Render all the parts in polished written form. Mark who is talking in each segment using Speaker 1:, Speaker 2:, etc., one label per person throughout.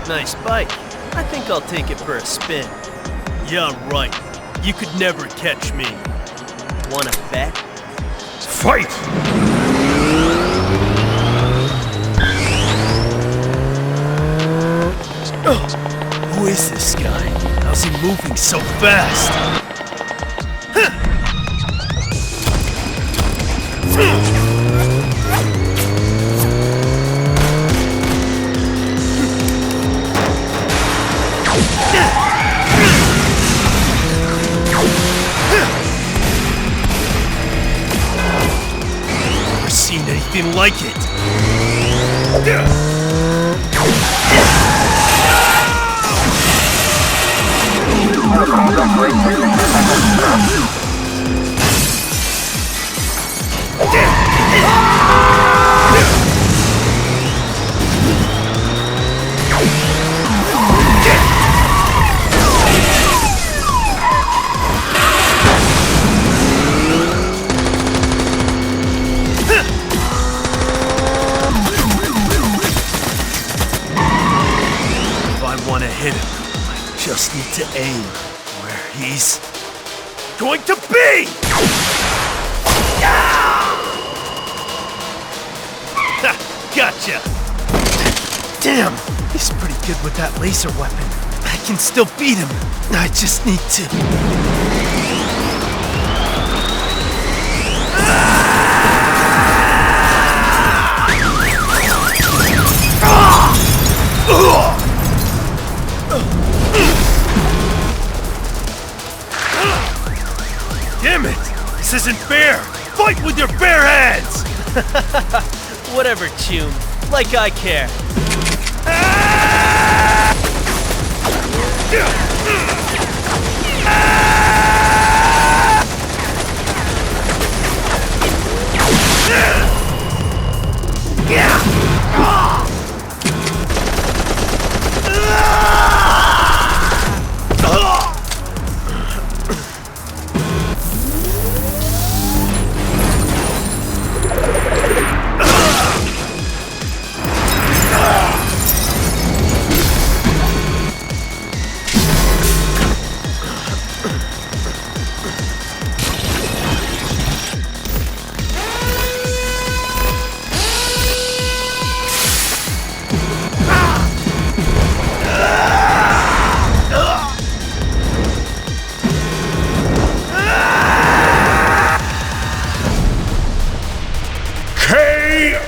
Speaker 1: Nice bike. I think I'll take it for a spin. Yeah, right. You could never catch me. Wanna bet?
Speaker 2: Fight!
Speaker 1: Who is this guy? How's he moving so fast? Never seen anything like it. If I want to hit him, I just need to aim where he's going to be! Ha! Gotcha! Damn! He's pretty good with that laser weapon. I can still beat him. I just need to... Damn it! This isn't fair! Fight with your bare hands! Whatever, Chum. Like I care.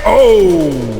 Speaker 2: KO!